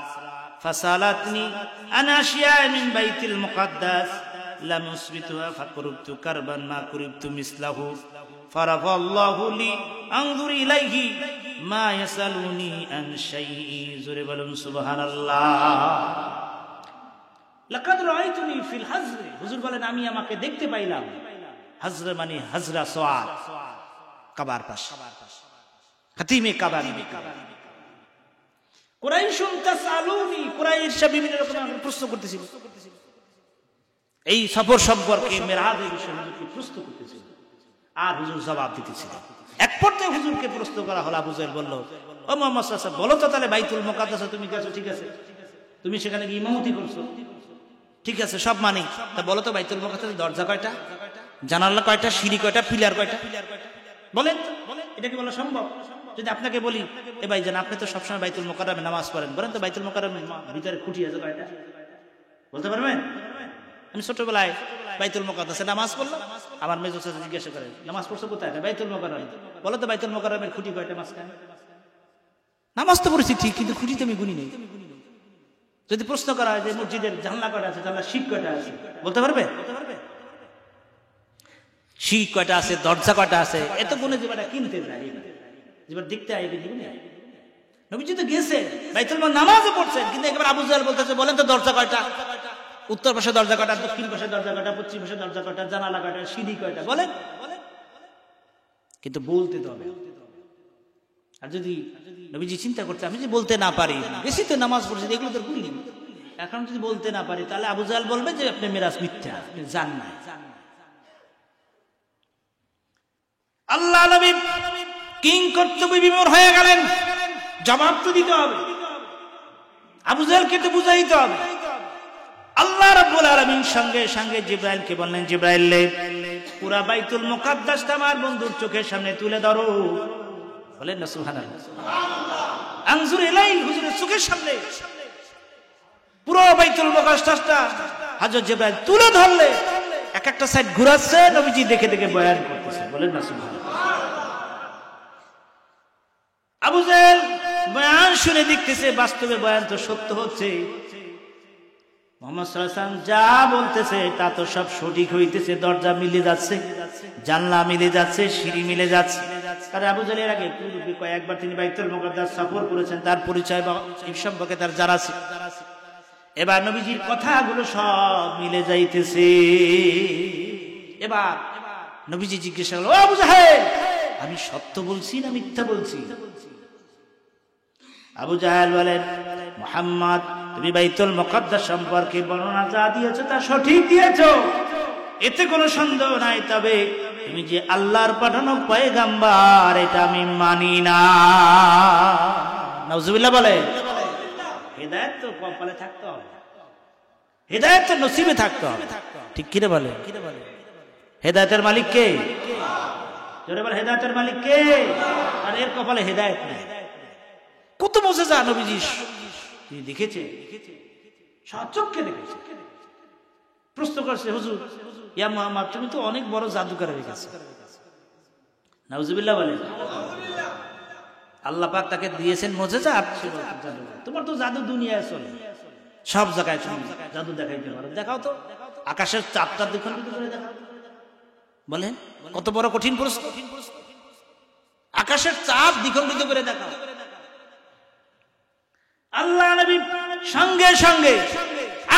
Speaker 1: فسألتني عن أشياء من بيت المقدس لم أثبتها فقربت كربا ما قربت مثله فرفع الله لي أنظر إليه ما يسألوني عن شيء زرب سبحان الله لقد رأيتني في الحزر হুজুর বলেন আমি আমাকে দেখতে পাইলাম। হাজরা মানে হাজরা সোয়াদ, কাবার পাশ, খাতিমে কাবা। কুরাইশুন তাসআলুনি, কুরাইশরা বিভিন্ন রকম প্রশ্ন করতেছিল, এই সফর সম্পর্কে, মেরাজের বিষয়ে হুজুরকে প্রশ্ন করতেছিল, আর হুজুর জবাব দিতেছিল। এক পর্যায়ে হুজুরকে প্রশ্ন করা হলো, আবু জাহেল বলল, ও মুহাম্মদ সাল্লাল্লাহু আলাইহি ওয়াসাল্লাম, বলো তো তাহলে বাইতুল মুকাদ্দাসে তুমি গেছো, ঠিক আছে, তুমি সেখানে গিয়ে ইমামতি করছো, ঠিক আছে, সব মানি, তা বলো তো বাইতুল মুকাদ্দাসের দরজা কয়টা, জানালা কয়টা, সিঁড়ি কয়টা, পিলার কয়টা, বলেন। এটা কি বলা সম্ভব? যদি আপনাকে বলি, এ ভাইজান আপনি তো সবসময় বাইতুল মুকাররমে নামাজ পড়েন, বলেন তো বাইতুল মুকাররমের ভিতরে খুঁটি আছে কয়টা, বলতে পারবেন? আমি ছোটবেলায় বাইতুল মুকাদ্দাসে নামাজ পড়লাম, আমার মেজো চাচা জিজ্ঞাসা করেন, নামাজ পড়ছো কোথায়? বাইতুল মুকাররমে। বলো তো বাইতুল মুকাররমের খুঁটি কয়টা মাঝখানে? নামাজ তো পড়েছি ঠিক, কিন্তু খুঁটি তো আমি গুনি নেই। যদি প্রশ্ন করা হয় যে মসজিদের জানলা কয়টা আছে, জানলা শিক কয়টা আছে, বলতে পারবে? শিক কয়টা আছে, দরজা কয়টা আছে, এত গুণে যেটা কিনতে যায়, যেবার দেখতে আয় গুনে। নবীজি তো গেছে বাইতুল মুকাদ্দাস, নামাজও পড়ছেন, কিন্তু একবার আবু জাহেল বলতেছে, বলেন তো দরজা কয়টা, উত্তর পাশে দরজা কয়টা, দক্ষিণ পাশে দরজা কয়টা, পশ্চিম পাশে দরজা কয়টা, জানালা কয়টা, সিঁড়ি কয়টা, বলেন। কিন্তু বলতে তো হবে। আর যদি নবীজি চিন্তা করতে, আমি যদি বলতে না পারি, বেশি তো নামাজ পড়ছি, এগুলো তো ভুলি, এখন যদি বলতে না পারি, তাহলে আবু জাহেল বলবে যে আপনি মেরাজ মিথ্যা, আপনি জান না। আল্লাহ নবী কিং কর্তব্য বিমূঢ় হয়ে গেলেন। জবাব তো দিতে হবে, আবু জাহেলকে তো বুঝাইতে হবে। আল্লাহ রাব্বুল আলামিন সঙ্গে সঙ্গে জিবরাইলকে বললেন, জিবরাইল পুরা বাইতুল মুকাদ্দাসটা আমার বন্ধুর চোখের সামনে তুলে ধরো। বলেন না সুবহানাল্লাহ। আনজুর ইলাইল, হুজুরের চোখের সামনে পুরো বাইতুল মুকাদ্দাসটা হযরত জিবরাইল তুলে ধরলে এক একটা সাইড ঘুরাচ্ছে, নবীজি দেখে দেখে বয়ান করতেছে। বলেন না সুবহানাল্লাহ। আবু জাহেল বয়ান শুনে দেখতেছে বাস্তবে বয়ান তো সত্য হচ্ছে। মুহাম্মদ সাল্লাল্লাহু আলাইহি ওয়াসাল্লাম যা বলতেছে তা তো সব সঠিক হইতেছে। দরজা মিলে যাচ্ছে, জানলা মিলে যাচ্ছে, সিঁড়ি মিলে যাচ্ছে। তার আবু জাহেলের আগে পূর্বে কয়েকবার তিনি বাইতুল মুকাদ্দাস সফর করেছেন, তার পরিচয় বা এই সম্পর্কে তার জানা ছিল। এবার নবীজির কথাগুলো সব মিলে যাইতেছে। এবার নবীজি জিজ্ঞাসা করলেন, ও আবু জাহেল, আমি সত্য বলছি না মিথ্যা বলছি? আবু জাহেল বলেন, মুহাম্মদ তুমি বাইতুল মুকাদ্দাস সম্পর্কে বর্ণনা যা দিয়েছো তা সঠিক দিয়েছো, এতে কোনো সন্দেহ নাই। তবে তুমি যে আল্লাহর পাঠানো পয়গাম্বার এটা আমি মানি না। নাউজুবিল্লাহ বলে। হেদায়েত তো কপালে থাকতে হবে, হেদায়েত তো নসিবে থাকতে হবে। ঠিক কি রে বলে? হেদায়েতের মালিক কে? জোরে বল, হেদায়েতের মালিক কে? আর এর কপালে হেদায়েত নেই। কত মুজিজা নবীজি তিনি দেখেছে, সচক্ষে দেখেছে। প্রশ্ন করছে, হুজুর ইয়া মুহাম্মদ তুমি তো অনেক বড় জাদুকর হয়ে গেছো। নাউজুবিল্লাহ বলে। আল্লাহ পাক তাকে দিয়েছেন মুজিজা, তোমার তো জাদু দুনিয়ায় চলে, সব জায়গায় তুমি জাদু দেখাইতে পারো। দেখাও তো, আকাশের চাঁদটা দ্বিখণ্ডিত করে দেখাও। বলেন কত বড় কঠিন প্রশ্ন। আকাশের চাঁদ দ্বিখণ্ডিত করে দেখাও। আল্লাহ নবী সঙ্গে সঙ্গে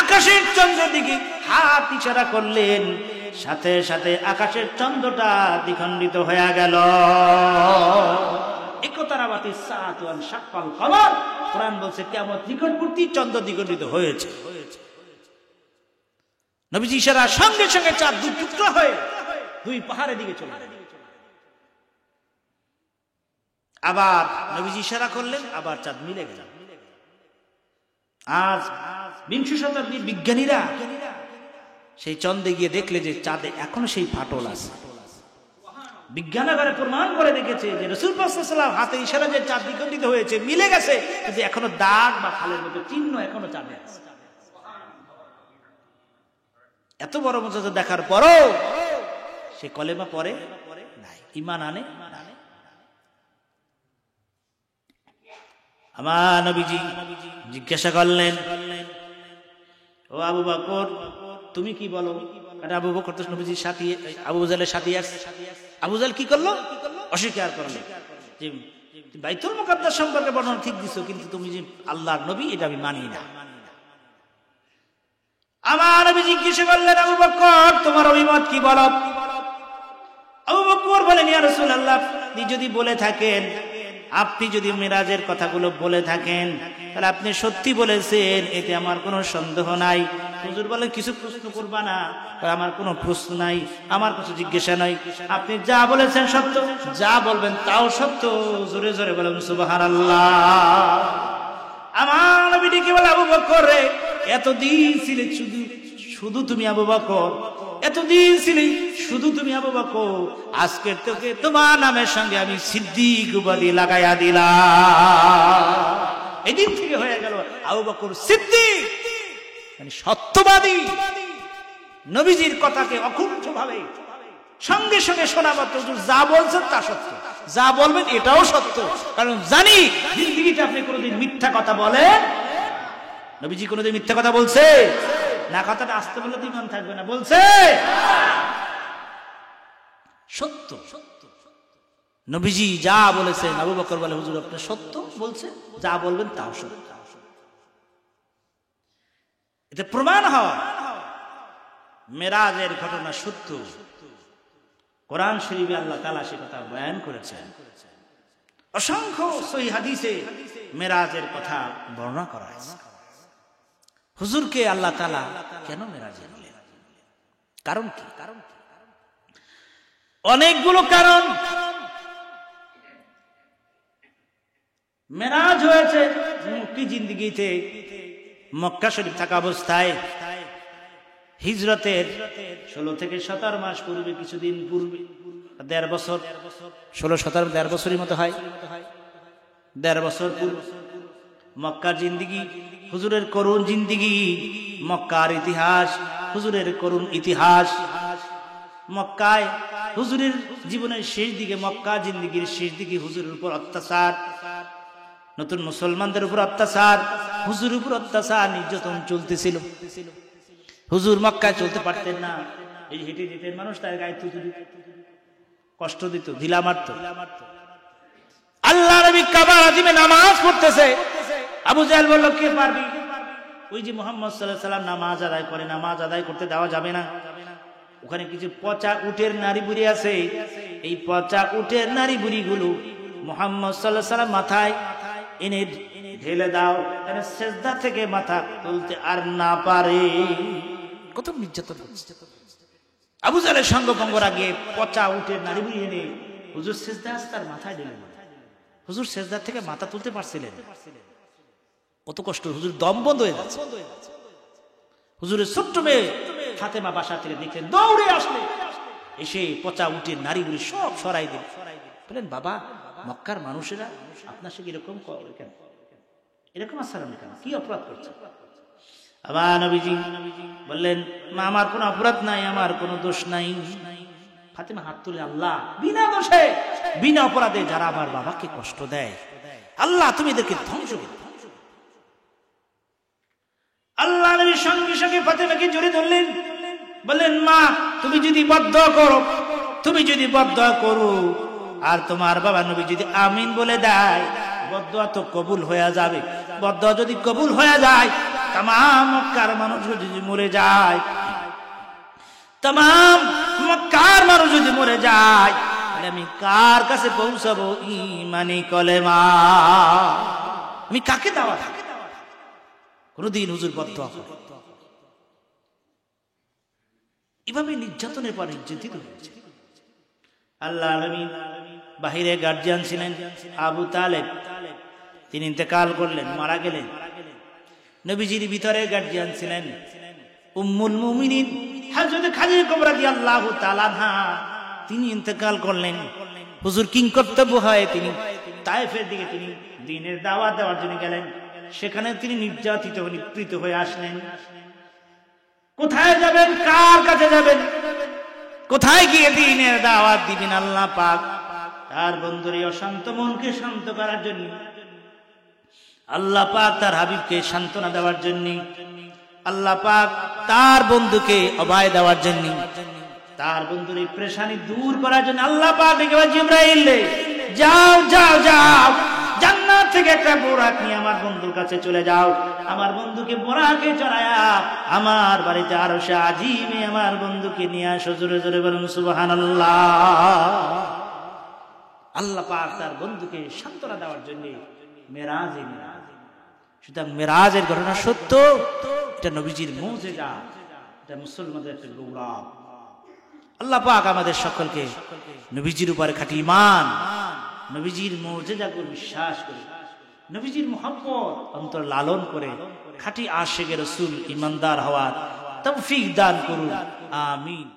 Speaker 1: আকাশের চন্দ্রের দিকে হাত ইশারা করলেন, সাথে সাথে আকাশের চন্দ্রটা দ্বিখণ্ডিত হয়ে গেল। ইকতারাবাতি সাআতু ওয়ান শাক্কাল কমর, কোরআন বলছে কিয়ামত নিকটবর্তী, চন্দ্র দ্বিখণ্ডিত হয়েছে। নবীজি ইশারা সঙ্গে সঙ্গে চাঁদ দুই টুকরা হয়ে দুই পাহাড়ের দিকে চলে গেল। আবার নবীজি ইশারা করলেন, আবার চাঁদ মিলে গেল। আজ বিংশ শতাব্দীর বিজ্ঞানীরা সেই চন্দ্রে গিয়ে দেখলে যে চাঁদে এখনো সেই ফাটল আছে। বিজ্ঞানাগারে প্রমাণ করে দেখেছে যে রাসূল পাক সাল্লাল্লাহু আলাইহি ওয়াসাল্লাম হাতে ইশারা যে চাঁদ দ্বিখণ্ডিত হয়েছে, মিলে গেছে, কিন্তু এখনো দাগ বা খালের মতো চিহ্ন এখনো চাঁদে আছে। এত বড় মুজিজা দেখার পরও সে কলেমা পড়ে নাই, ঈমান আনে নাই। আমার নবীজি জিজ্ঞাসা করলেন, ও আবু বকর তুমি কি বলো? এটা আবু বকর তো নবীজির সাথী, আবু জাহেলের সাথী আছে। আবু জাহেল কি করলো? অস্বীকার করলো যে বাইতুল মুকাদ্দাস সম্পর্কে বর্ণনা ঠিক দিছো, কিন্তু তুমি যে আল্লাহর নবী এটা আমি মানি না। আমার নবী জিজ্ঞাসা করলেন, আবু বকর তোমার অভিমত কি বলো? আবু বকর বলেন, ইয়া রাসূলুল্লাহ আপনি যদি বলে থাকেন, আপনি যদি মিরাজের কথাগুলো বলে থাকেন তাহলে আপনি সত্যি বলেছেন, এতে আমার কোনো সন্দেহ নাই। হুজুর বলেন কিছু প্রশ্ন করবা না? আমার কোনো প্রশ্ন নাই, আমার কিছু জিজ্ঞাসা নাই, আপনি যা বলেছেন সত্য, যা বলবেন তাও সত্য। জোরে জোরে বলেন সুবহানাল্লাহ। আমার নবী ডেকে বলে, আবু বকর রে, এতদিন ছিলে শুধু তুমি আবু বকর, এতদিন ছিলে শুধু তুমি আবু বকর, আজকে তোকে তোমার নামের সঙ্গে আমি সিদ্দিক উপাধি লাগাইয়া দিলাম। এদিন থেকে হয়ে গেল আবু বকর সিদ্দিক, মানে সত্যবাদী। নবীজির কথাকে অকুণ্ঠ ভাবে সঙ্গে সঙ্গে শোনা মাত্র যা বলছেন তা সত্য, যা বলবেন এটাও সত্য। কারণ জানি জিন্দেগিতে আপনি কোনোদিন মিথ্যা কথা বলেন। নবীজি কোনোদিন মিথ্যা কথা বলছে না? কথাটা আসতে বললে তো ঈমান থাকবে না। বলছে সত্য। নবীজি যা বলেছেন, আবু বকর বলে হুজুর আপনি সত্য বলছেন, যা বলবেন তাও সত্য। এতে প্রমাণ হয় মেরাজের ঘটনা সত্য। কোরআন শরীফে আল্লাহ তাআলা সে কথা বয়ান করেছেন। অসংখ্য সহিহ হাদিসে মেরাজের কথা বর্ণনা করা হয়েছে। হুজুরকে আল্লাহ তাআলা কেন মেরাজে নিলেন? কারণ কি? অনেকগুলো কারণ। মেরাজ হয়েছে মক্কি জিন্দেগিতে। মক্কা শরীফ থাকা অবস্থায় হিজরতের 16 থেকে 17 মাস পূর্বে, কিছুদিন পূর্বে, 1.5 বছর, 16-17 1.5 বছরের মতো হয়, 1.5 বছর পূর্বে মক্কার জিন্দেগি, হুজুরের করুণ জিন্দেগি, মক্কার ইতিহাস, হুজুরের করুণ ইতিহাস। মক্কায় হুজুরের জীবনের শেষ দিকে, মক্কা জিন্দেগির শেষ দিকে হুজুরের উপর অত্যাচার, নতুন মুসলমানদের উপর অত্যাচার, হুজুরের উপর অত্যাচার, নির্যাতন চলতেছিল। হুজুর মক্কায় চলতে পারতেন না, এই হেঁটে যেতেন, মানুষ তার গায়ে থুতু দিত, কষ্ট দিত, ঢিলা মারত। আল্লাহ নবী কাবা আযিমে নামাজ পড়তেছে, আবু জাহেল বলল কে পারবি? ওই যে মুহাম্মদ সাল্লাল্লাহু আলাইহি সাল্লাম নামাজ আদায় করে, নামাজ আদায় করতে দেওয়া যাবে না। ওখানে কিছু পচা উটের নারী বুড়ি আছে, এই পচা উটের নারী বুড়িগুলো মুহাম্মদ সাল্লাল্লাহু আলাইহি সাল্লাম মাথায় এনে ঢেলে দাও, সেজদা থেকে মাথা তুলতে আর না পারে। কত নির্যাতন হচ্ছে। আবু জাহেলের সঙ্গভঙ্গরা গিয়ে পচা উটের নারী বুড়ি এনে হুজুর সেজদা তার মাথায় ঢেলে, হুজুর সেজদা থেকে মাথা তুলতে পারছিলেন। কত কষ্ট, হুজুর দম বন্ধ হয়ে যাচ্ছে। হুজুরের ছোট্ট মেয়ে ফাতেমা বাসা থেকে দেখলেন, দৌড়ে আসলে এসে পচা উটের নারী বুড়ি সব সরাই দিল। বলেন বাবা, মক্কার মানুষেরা আপনার সঙ্গে এরকম করে কেন? এরকম আচরণ কেন? কি অপরাধ করছে? আবার নবীজি বললেন, মা আমার কোনো অপরাধ নাই, আমার কোনো দোষ নাই। ফাতেমা হাত তুলে, আল্লাহ বিনা দোষে বিনা অপরাধে যারা আমার বাবাকে কষ্ট দেয়, আল্লাহ তুমি এদেরকে ধ্বংস করো। আল্লাহ নবীর সঙ্গে সঙ্গে ফাতেমাকে জড়িয়ে ধরলেন, বললেন মা তুমি যদি বদদুয়া করো, তুমি যদি বদদুয়া করো আর তোমার বাবা নবী যদি আমিন বলে দেয়, বদদুয়া তো কবুল হয়ে যাবে। বদদুয়া যদি কবুল হয়ে যায়, तमाम মক্কার মানুষ যদি মরে যায়, तमाम মক্কার মানুষ যদি মরে যায়, তাহলে আমি কার কাছে পৌঁছাবো ঈমানি কলেমা? আমি কাকে দাওয়াত দেব? কোনদিন হুজুর বদদুয়া করে এভাবে নির্যাতনের পর নির্যাতিত হয়েছে। আল্লাহ আলামিন বাহিরে গার্জিয়ান ছিলেন আবু তালেব, তিনি ইন্তেকাল করলেন, মারা গেলেন। নবীজির ভিতরে গার্জিয়ান ছিলেন উম্মুল মুমিনিন হযরত খাদিজা কুবরা রাদিয়াল্লাহু তাআলা আনহা, তিনি ইন্তেকাল করলেন। হুজুর কিং কর্তব্য হয় তিনি তায়েফের দিকে তিনি দ্বীনের দাওয়াত দেওয়ার জন্য গেলেন। সেখানে তিনি নির্যাতিত নিপীড়িত হয়ে আসলেন। কোথায় যাবেন, কার কাছে যাবেন, কোথায় গিয়ে দ্বীনের দাওয়াত দিবেন? আল্লাহ পাক তার বন্ধুর এই অশান্ত মনকে শান্ত করার জন্য, আল্লাহ পাক তার হাবিবকে সান্ত্বনা দেওয়ার জন্য, আল্লাহ পাক তার বন্ধুকে অভয় দেওয়ার জন্য, তার বন্ধুর এই পেরেশানি দূর করার জন্য আল্লাহ পাক ডেকে বলে, জিবরাইল যাও যাও যাও, জান্নাত থেকে একটা বোরাক নিয়ে আমার বন্ধুর কাছে চলে যাও। আমার বন্ধুকে বোরাকে চড়ায়া আমার বাড়িতে আরশে আজিমে আমার বন্ধুকে নিয়ে আসো। জোরে জোরে বলুন সুবহানাল্লাহ। আল্লাহ পাক তার বন্ধুকে সান্ত্বনা দেওয়ার জন্য মেরাজে নিলেন। সুতরাং মেরাজের ঘটনা সত্য, এটা নবীজির মুজিজা, এটা মুসলমানদের একটা গৌরব। আল্লাহ পাক আমাদের সকলকে নবীজির উপরে খাঁটি ঈমান, নবীজির মুজিজাকে বিশ্বাস করে, নবীজির মুহাব্বত অন্তর লালন করে খাঁটি আশিকে রাসূল ঈমানদার হওয়ার তৌফিক দান করুন। আমিন।